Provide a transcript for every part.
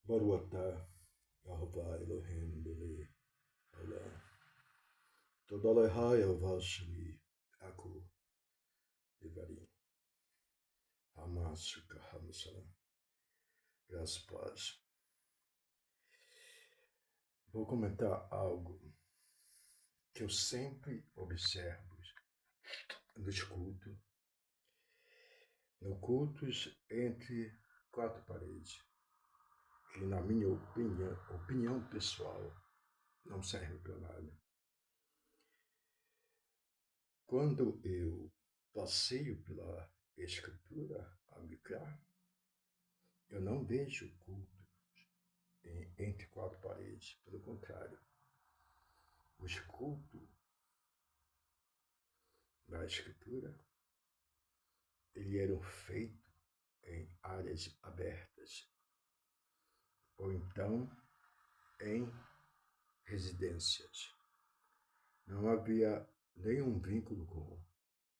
Baruch atah Yehovah Elohim b'li haolam. Toda lecha Yehovah sheli aku devarim. Hamashuka Hamasalam. Graças e paz. Vou comentar algo que eu sempre observo nos cultos, no cultos entre quatro paredes, que na minha opinião pessoal, não serve para nada. Quando eu passeio pela Escritura a Mikra, eu não vejo culto entre quatro paredes, pelo contrário. Os cultos da Escritura, eles eram feitos em áreas abertas, ou então em residências. Não havia nenhum vínculo com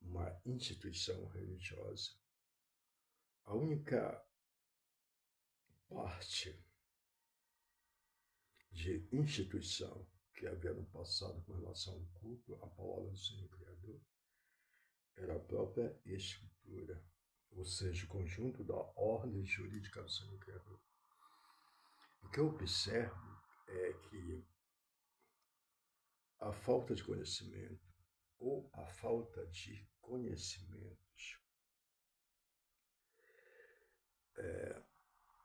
uma instituição religiosa. A única parte de instituição que havia no passado com relação ao culto à palavra do Senhor Criador era a própria Escritura, ou seja, o conjunto da ordem jurídica do Senhor Criador. O que eu observo é que a falta de conhecimento ou a falta de conhecimentos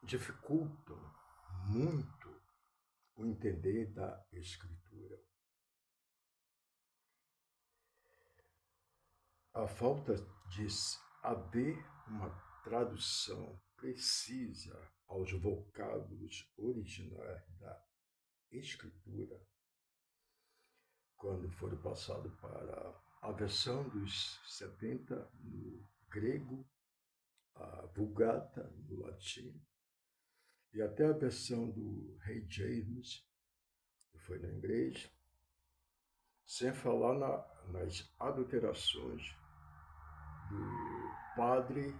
dificultam muito o entender da Escritura. A falta de haver uma tradução precisa aos vocábulos originais da Escritura, quando for passado para a versão dos 70 no grego, a Vulgata no latim, e até a versão do Rei James, que foi na inglês, sem falar nas adulterações do padre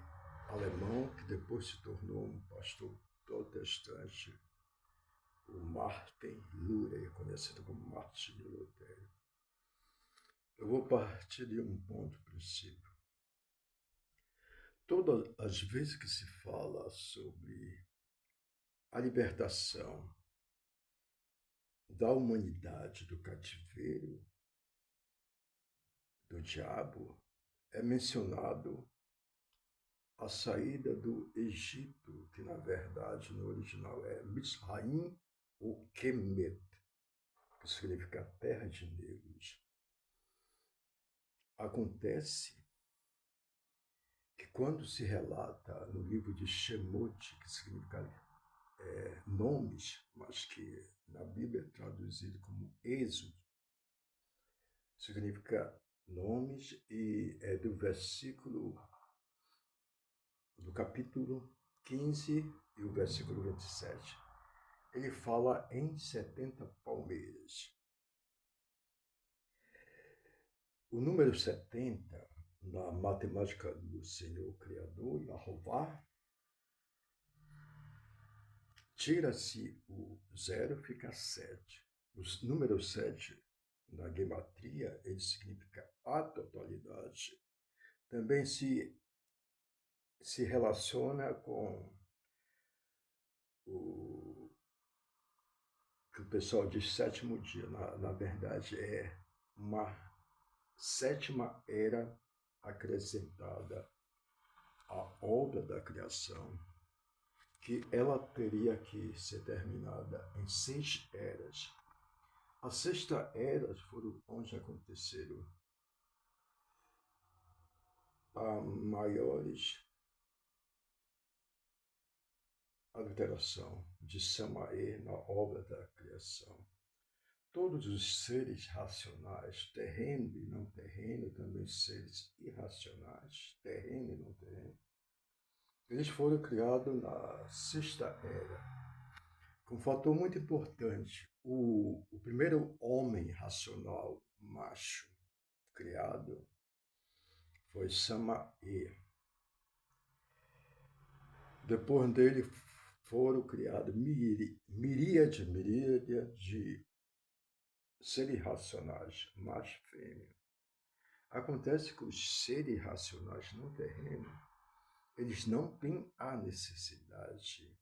alemão, que depois se tornou um pastor protestante, o Martin Luther, conhecido como Martinho Lutero. Eu vou partir de um ponto princípio. Todas as vezes que se fala sobre a libertação da humanidade do cativeiro do diabo, é mencionado a saída do Egito, que na verdade no original é Misraim ou Kemet, que significa terra de negros. Acontece que quando se relata no livro de Shemot, que significa nomes, mas que na Bíblia é traduzido como Êxodo, significa nomes, e é do capítulo 15 e o versículo 27. Ele fala em 70 palmeiras. O número 70, na matemática do Senhor Criador, Yehovah, tira-se o 0, fica 7. O número 7, na gematria, ele significa a totalidade. Também se relaciona com o que o pessoal diz sétimo dia. Na verdade, é uma sétima era acrescentada à obra da criação, que ela teria que ser terminada em 6 eras. As 6 eras foram onde aconteceram a maiores alteração de Samaé na obra da criação. Todos os seres racionais, terreno e não terreno, também seres irracionais, terreno e não terreno, eles foram criados na 6ª era. Com um fator muito importante, o primeiro homem racional macho criado foi Samaé. Depois dele foram criados miríade de seres racionais, macho e fêmea. Acontece que os seres racionais no terreno, eles não têm a necessidade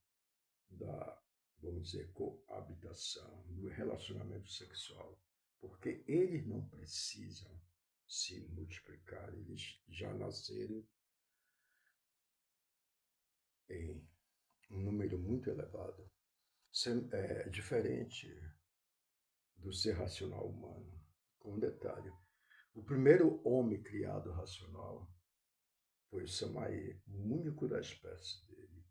da, vamos dizer, coabitação, do relacionamento sexual, porque eles não precisam se multiplicar, eles já nasceram em um número muito elevado. É diferente do ser racional humano. Com um detalhe, o primeiro homem criado racional foi Samael, o único da espécie dele.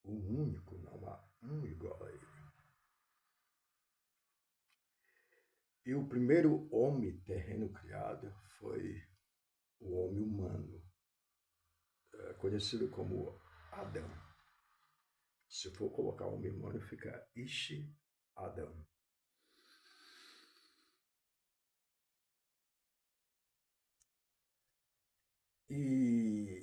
O único, não há um igual a ele. E o primeiro homem terreno criado foi o homem humano, conhecido como Adão. Se for colocar homem humano, fica Ishi Adão. E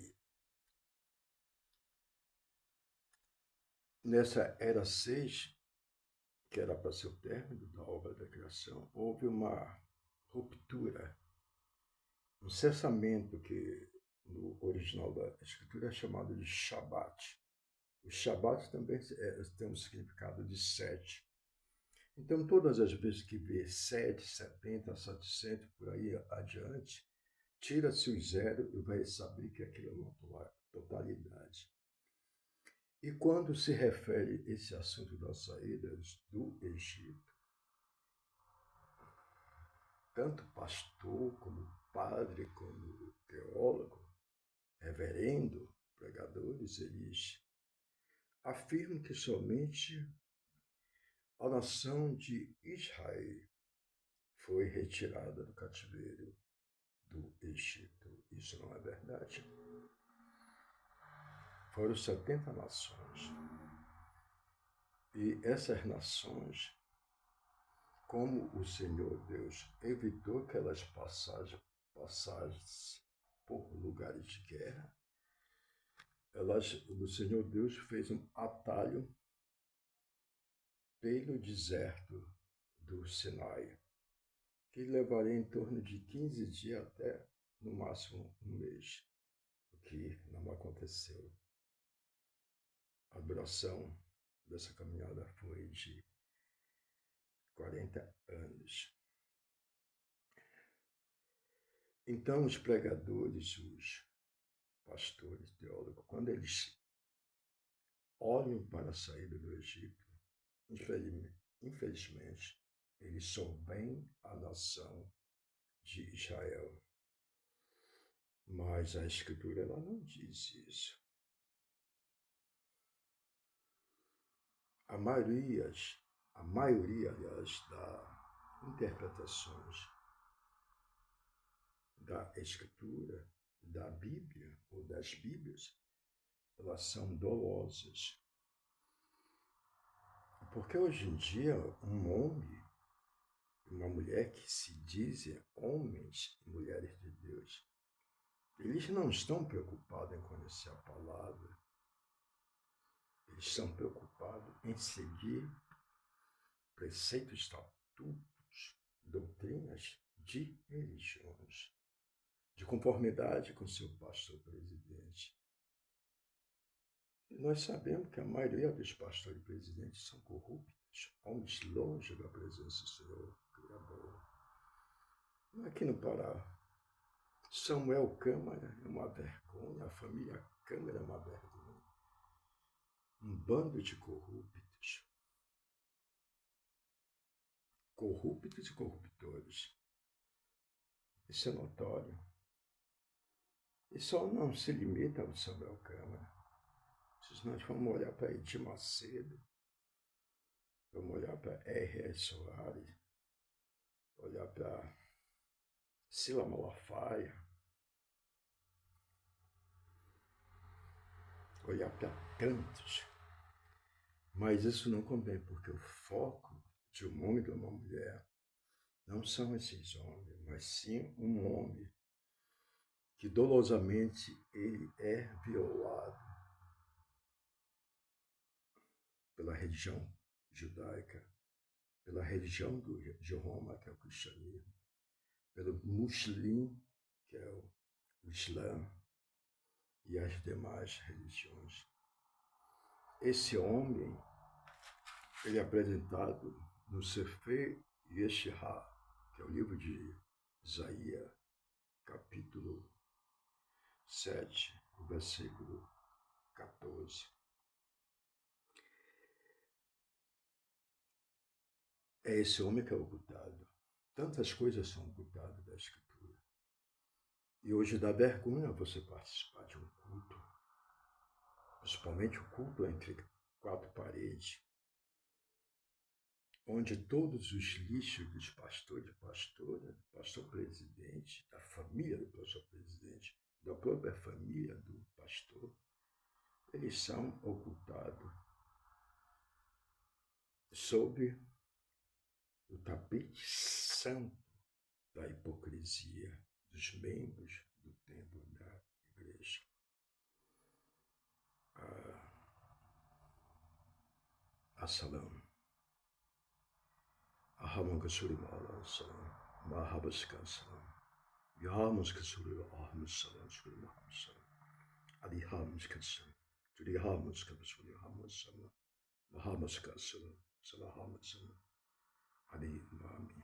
nessa era 6, que era para ser o término da obra da criação, houve uma ruptura, um cessamento que no original da escritura é chamado de Shabat. O Shabat também tem um significado de 7. Então, todas as vezes que vê 7, 70, 700, por aí adiante, tira-se o zero e vai saber que aquilo é uma totalidade. E quando se refere esse assunto das saídas do Egito, tanto pastor, como padre, como teólogo, reverendo, pregadores, eles afirmam que somente a nação de Israel foi retirada do cativeiro do Egito. Isso não é verdade. Foram 70 nações. E essas nações, como o Senhor Deus evitou que elas passassem por lugares de guerra, o Senhor Deus fez um atalho pelo deserto do Sinai, que levaria em torno de 15 dias até, no máximo, um mês, o que não aconteceu. A duração dessa caminhada foi de 40 anos. Então, os pregadores, os pastores, teólogos, quando eles olham para a saída do Egito, infelizmente, eles só veem a nação de Israel. Mas a Escritura ela não diz isso. A maioria, aliás, das interpretações da Escritura, da Bíblia ou das Bíblias, elas são dolosas. Porque hoje em dia, um homem e uma mulher que se dizem homens e mulheres de Deus, eles não estão preocupados em conhecer a palavra. Eles estão preocupados em seguir preceitos, estatutos, doutrinas de religiões, de conformidade com seu pastor presidente. E nós sabemos que a maioria dos pastores presidentes são corruptos, homens longe da presença do Senhor Criador. Aqui no Pará, Samuel Câmara é uma vergonha, a família Câmara é uma vergonha. Um bando de corruptos. Corruptos e corruptores. Isso é notório. E só não se limita ao Samuel Câmara. Se nós vamos olhar para Edir Macedo, vamos olhar para R.R. Soares, olhar para Sila Malafaia, olhar para tantos. Mas isso não convém, porque o foco de um homem e de uma mulher não são esses homens, mas sim um homem que dolosamente ele é violado pela religião judaica, pela religião de Roma, que é o cristianismo, pelo muslim, que é o Islã, e as demais religiões. Esse homem, ele é apresentado no Sefer Yeshua, que é o livro de Isaías, capítulo 7, versículo 14. É esse homem que é ocultado. Tantas coisas são ocultadas da Escritura. E hoje dá vergonha você participar de um culto, principalmente o culto entre quatro paredes, onde todos os lixos dos pastores, de pastora, do pastor presidente, da família do pastor presidente, da própria família do pastor, eles são ocultados sob o tapete santo da hipocrisia dos membros do templo da igreja. Assalam. Ahamam Kasuri Mala Salam. Mahabaskan Salam. Yahamas Kasuri Ahmas Salam. Suri Mahamad Salam. Adihams Kasam. Tudihams Kasuri Ahmas Salam. Mahamas Kasam. Salahamad Salam. Adi Mami.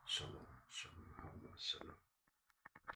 Salam. Salam. Salam.